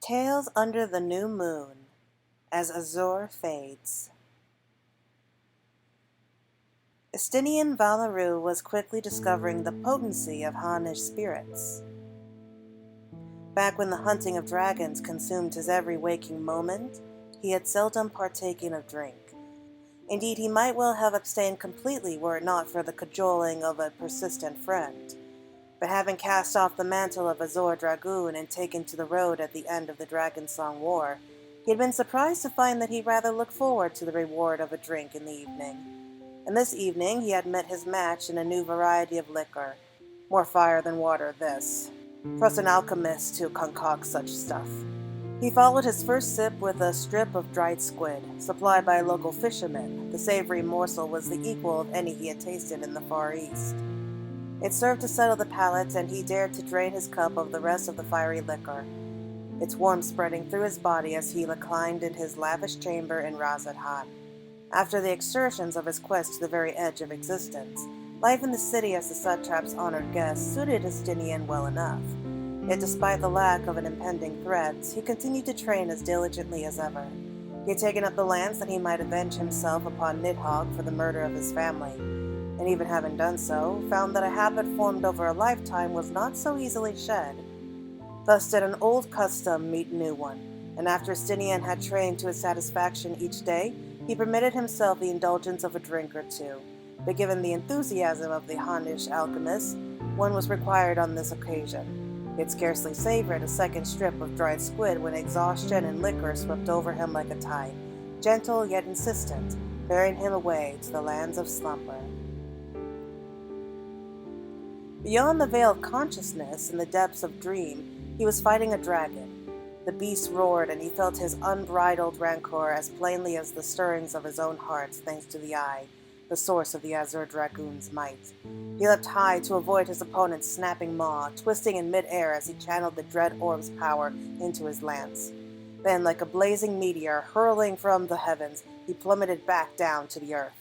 Tales Under the New Moon, as Azure Fades. Estinian Valaru was quickly discovering the potency of Hanish spirits. Back when the hunting of dragons consumed his every waking moment, he had seldom partaken of drink. Indeed, he might well have abstained completely were it not for the cajoling of a persistent friend. But having cast off the mantle of Azure Dragoon and taken to the road at the end of the Dragonsong War, he had been surprised to find that he rather looked forward to the reward of a drink in the evening. And this evening he had met his match in a new variety of liquor. More fire than water, this. Trust an alchemist to concoct such stuff. He followed his first sip with a strip of dried squid, supplied by a local fisherman. The savory morsel was the equal of any he had tasted in the Far East. It served to settle the palate, and he dared to drain his cup of the rest of the fiery liquor, its warmth spreading through his body as he reclined in his lavish chamber in Razadhan. After the exertions of his quest to the very edge of existence, life in the city as the satrap's honored guest suited Estinian well enough. Yet despite the lack of an impending threat, he continued to train as diligently as ever. He had taken up the lance that he might avenge himself upon Nidhogg for the murder of his family, and even having done so, found that a habit formed over a lifetime was not so easily shed. Thus did an old custom meet a new one, and after Estinian had trained to his satisfaction each day, he permitted himself the indulgence of a drink or two. But given the enthusiasm of the Hanish alchemist, one was required on this occasion. He had scarcely savored a second strip of dried squid when exhaustion and liquor swept over him like a tide, gentle yet insistent, bearing him away to the lands of slumber. Beyond the veil of consciousness, in the depths of dream, he was fighting a dragon. The beast roared, and he felt his unbridled rancor as plainly as the stirrings of his own heart, thanks to the eye, the source of the Azure Dragoon's might. He leapt high to avoid his opponent's snapping maw, twisting in mid-air as he channeled the dread orb's power into his lance. Then, like a blazing meteor hurling from the heavens, he plummeted back down to the earth.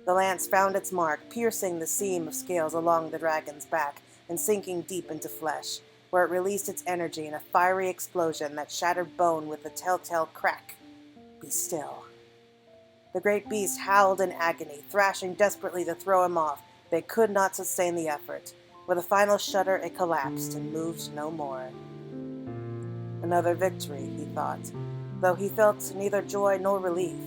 The lance found its mark, piercing the seam of scales along the dragon's back and sinking deep into flesh, where it released its energy in a fiery explosion that shattered bone with a telltale crack. Be still. The great beast howled in agony, thrashing desperately to throw him off, but it could not sustain the effort. With a final shudder, it collapsed and moved no more. Another victory, he thought, though he felt neither joy nor relief.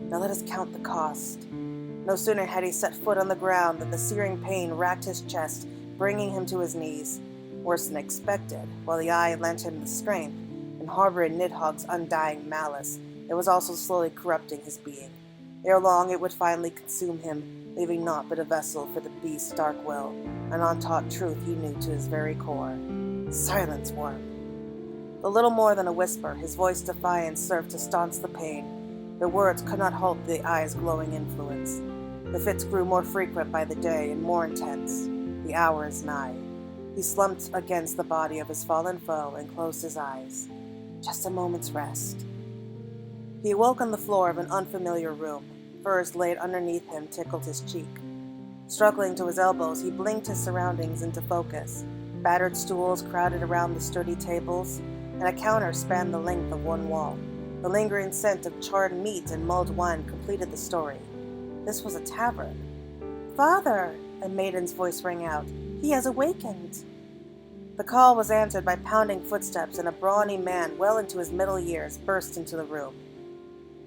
Now let us count the cost. No sooner had he set foot on the ground than the searing pain racked his chest, bringing him to his knees. Worse than expected, while the eye lent him the strength, and harboring Nidhogg's undying malice, it was also slowly corrupting his being. Ere long it would finally consume him, leaving naught but a vessel for the beast's dark will, an untaught truth he knew to his very core. Silence, worm! A little more than a whisper, his voice defiant served to staunch the pain. The words could not halt the eye's glowing influence. The fits grew more frequent by the day and more intense. The hour is nigh. He slumped against the body of his fallen foe and closed his eyes. Just a moment's rest. He awoke on the floor of an unfamiliar room. Furs laid underneath him tickled his cheek. Struggling to his elbows, he blinked his surroundings into focus. Battered stools crowded around the sturdy tables, and a counter spanned the length of one wall. The lingering scent of charred meat and mulled wine completed the story. This was a tavern. "Father!" a maiden's voice rang out. "He has awakened!" The call was answered by pounding footsteps, and a brawny man well into his middle years burst into the room.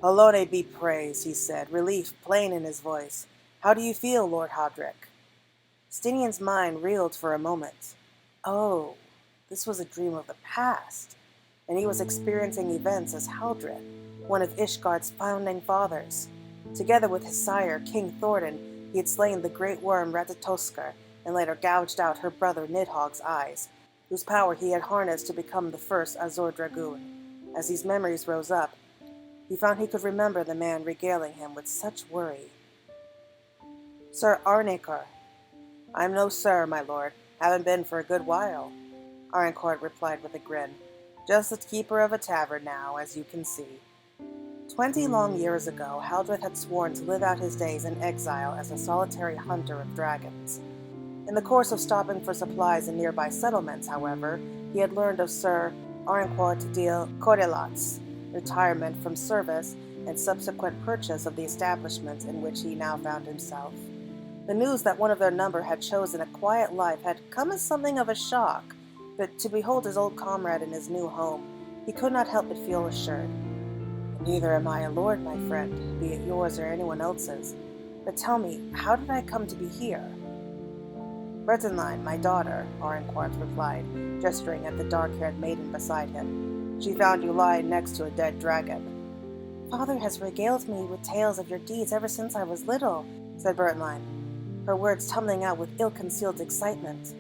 "Alone be praised," he said, relief plain in his voice. "How do you feel, Lord Hodrick?" Stinian's mind reeled for a moment. Oh, this was a dream of the past, and he was experiencing events as Haldred, one of Ishgard's founding fathers. Together with his sire, King Thordan, he had slain the great worm Ratatoskr and later gouged out her brother Nidhogg's eyes, whose power he had harnessed to become the first Azure Dragoon. As these memories rose up, he found he could remember the man regaling him with such worry. "Sir Arnikor." "I'm no sir, my lord. Haven't been for a good while." Arnikor replied with a grin. "Just the keeper of a tavern now, as you can see." 20 long years ago, Haldred had sworn to live out his days in exile as a solitary hunter of dragons. In the course of stopping for supplies in nearby settlements, however, he had learned of Sir Orinquart de Cordelats, retirement from service, and subsequent purchase of the establishment in which he now found himself. The news that one of their number had chosen a quiet life had come as something of a shock, but to behold his old comrade in his new home, he could not help but feel assured. Neither am I a lord, my friend, be it yours or anyone else's. But tell me, how did I come to be here? Bretonline, my daughter, Orinquart replied, gesturing at the dark-haired maiden beside him. She found you lying next to a dead dragon. Father has regaled me with tales of your deeds ever since I was little, said Bretonline, her words tumbling out with ill-concealed excitement.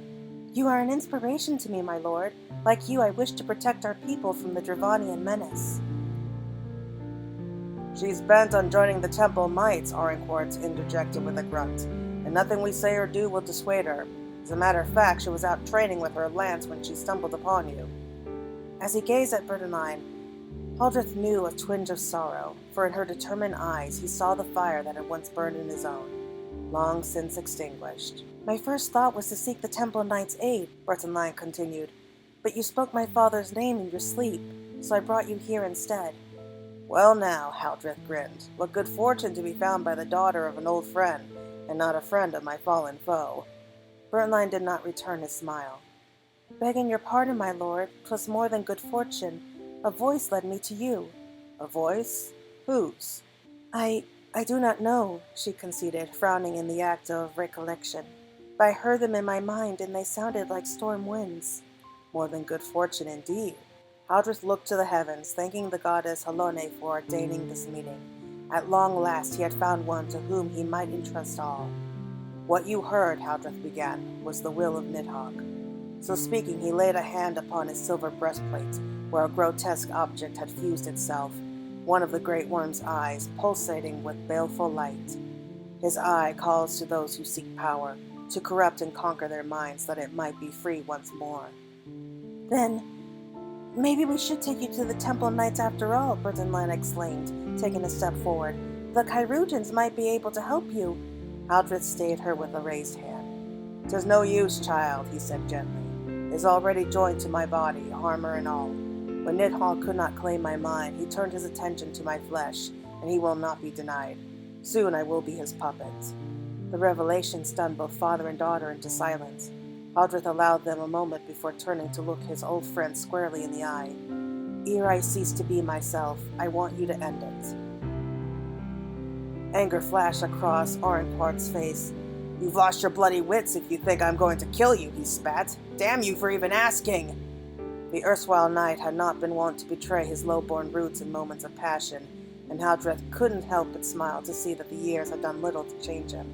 You are an inspiration to me, my lord. Like you, I wish to protect our people from the Dravanian menace. She's bent on joining the Temple Knights, Orinquart interjected with a grunt, and nothing we say or do will dissuade her. As a matter of fact, she was out training with her lance when she stumbled upon you. As he gazed at Bretonline, Haldreth knew a twinge of sorrow, for in her determined eyes he saw the fire that had once burned in his own, long since extinguished. My first thought was to seek the Temple Knight's aid, Bretonline continued, but you spoke my father's name in your sleep, so I brought you here instead. Well now, Haldreth grinned, what good fortune to be found by the daughter of an old friend, and not a friend of my fallen foe. Bretonline did not return his smile. Begging your pardon, my lord, 'twas more than good fortune. A voice led me to you. A voice? Whose? I do not know, she conceded, frowning in the act of recollection. But I heard them in my mind, and they sounded like storm winds. More than good fortune, indeed. Haldreth looked to the heavens, thanking the goddess Halone for ordaining this meeting. At long last he had found one to whom he might entrust all. What you heard, Haldreth began, was the will of Nidhogg. So speaking, he laid a hand upon his silver breastplate, where a grotesque object had fused itself, one of the great worm's eyes pulsating with baleful light. His eye calls to those who seek power, to corrupt and conquer their minds that it might be free once more. Then, maybe we should take you to the Temple Knights after all, Bretonline exclaimed, taking a step forward. The Chirurgeons might be able to help you. Haldreth stayed her with a raised hand. "'Tis no use, child," he said gently. "It is already joined to my body, armor and all. When Nidhogg could not claim my mind, he turned his attention to my flesh, and he will not be denied. Soon I will be his puppet." The revelation stunned both father and daughter into silence. Haldreth allowed them a moment before turning to look his old friend squarely in the eye. "Ere I cease to be myself, I want you to end it." Anger flashed across Orinquart's face. "You've lost your bloody wits if you think I'm going to kill you," he spat. "Damn you for even asking!" The erstwhile knight had not been wont to betray his low-born roots in moments of passion, and Haldreth couldn't help but smile to see that the years had done little to change him.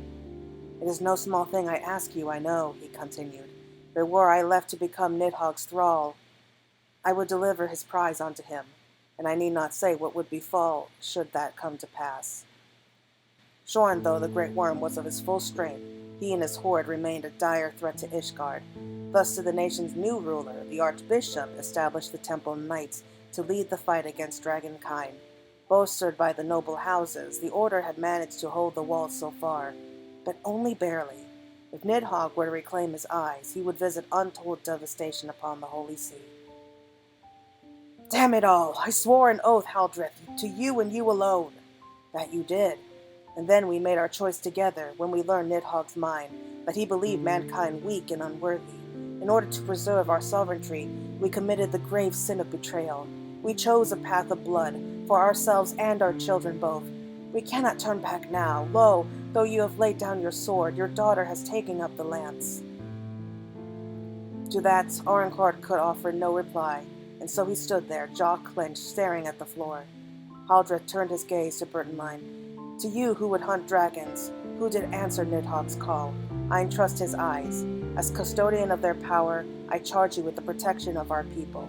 "It is no small thing I ask you, I know," he continued. "But were I left to become Nidhogg's thrall, I would deliver his prize unto him, and I need not say what would befall should that come to pass." Shorn though the great worm was of his full strength, he and his horde remained a dire threat to Ishgard. Thus to the nation's new ruler, the Archbishop established the Temple Knights to lead the fight against dragonkind. Bolstered by the noble houses, the order had managed to hold the walls so far, but only barely. If Nidhogg were to reclaim his eyes, he would visit untold devastation upon the Holy See. "Damn it all! I swore an oath, Haldreth, to you and you alone." "That you did. And then we made our choice together when we learned Nidhogg's mind, that he believed mankind weak and unworthy. In order to preserve our sovereignty, we committed the grave sin of betrayal. We chose a path of blood, for ourselves and our children both. We cannot turn back now. Lo, though you have laid down your sword, your daughter has taken up the lance." To that, Orinquart could offer no reply, and so he stood there, jaw clenched, staring at the floor. Haldreth turned his gaze to Bretonline. "To you who would hunt dragons, who did answer Nidhogg's call, I entrust his eyes. As custodian of their power, I charge you with the protection of our people."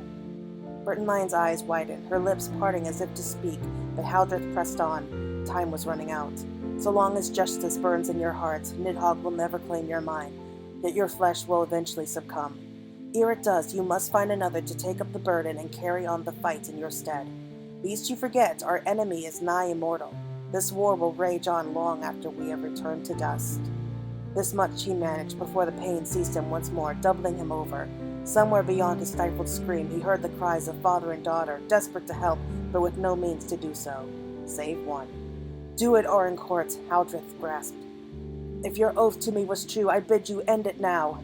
Bretonline's eyes widened, her lips parting as if to speak, but Haldreth pressed on. Time was running out. "So long as justice burns in your heart, Nidhogg will never claim your mind, yet your flesh will eventually succumb. Ere it does, you must find another to take up the burden and carry on the fight in your stead. Lest you forget, our enemy is nigh immortal. This war will rage on long after we have returned to dust." This much he managed before the pain seized him once more, doubling him over. Somewhere beyond his stifled scream, he heard the cries of father and daughter, desperate to help, but with no means to do so, save one. "Do it, Arincourt," Haldreth grasped. "If your oath to me was true, I bid you end it now."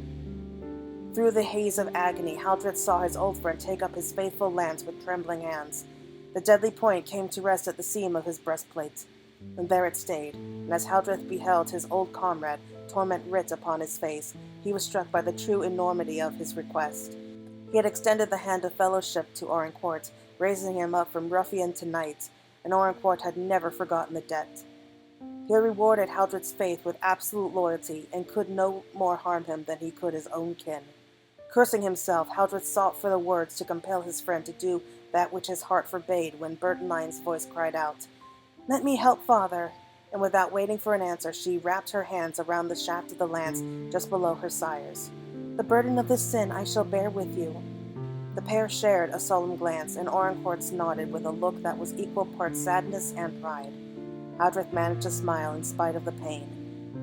Through the haze of agony, Haldreth saw his old friend take up his faithful lance with trembling hands. The deadly point came to rest at the seam of his breastplate, and there it stayed, and as Haldreth beheld his old comrade, torment writ upon his face, he was struck by the true enormity of his request. He had extended the hand of fellowship to Arincourt, raising him up from ruffian to knight, and Arincourt had never forgotten the debt. He had rewarded Haldreth's faith with absolute loyalty, and could no more harm him than he could his own kin. Cursing himself, Haldreth sought for the words to compel his friend to do that which his heart forbade, when Burton Lyon's voice cried out, "Let me help, father!" And without waiting for an answer, she wrapped her hands around the shaft of the lance just below her sire's. "The burden of this sin I shall bear with you." The pair shared a solemn glance, and Arincourt nodded with a look that was equal parts sadness and pride. Haldreth managed to smile in spite of the pain.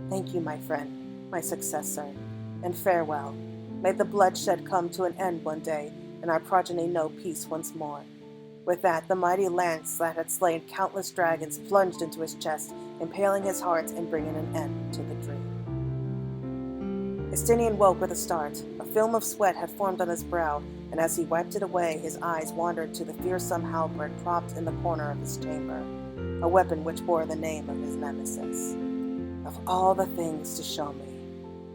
"Thank you, my friend, my successor, and farewell. May the bloodshed come to an end one day, and our progeny know peace once more." With that, the mighty lance that had slain countless dragons plunged into his chest, impaling his heart and bringing an end to the dream. Estinian woke with a start. A film of sweat had formed on his brow, and as he wiped it away, his eyes wandered to the fearsome halberd propped in the corner of his chamber, a weapon which bore the name of his nemesis. Of all the things to show me.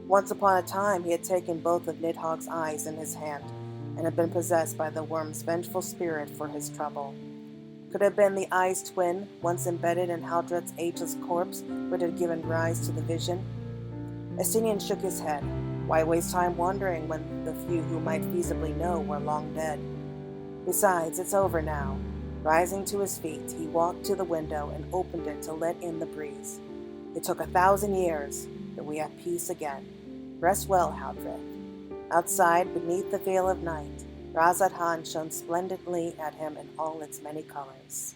Once upon a time he had taken both of Nidhogg's eyes in his hand, and had been possessed by the worm's vengeful spirit for his trouble. Could it have been the eye's twin, once embedded in Haldreth's ageless corpse, which had given rise to the vision? Estinian shook his head. Why waste time wondering when the few who might feasibly know were long dead? Besides, it's over now. Rising to his feet, he walked to the window and opened it to let in the breeze. It took 1,000 years, but we have peace again. Rest well, Haldreth. Outside, beneath the veil of night, Razad Han shone splendidly at him in all its many colors.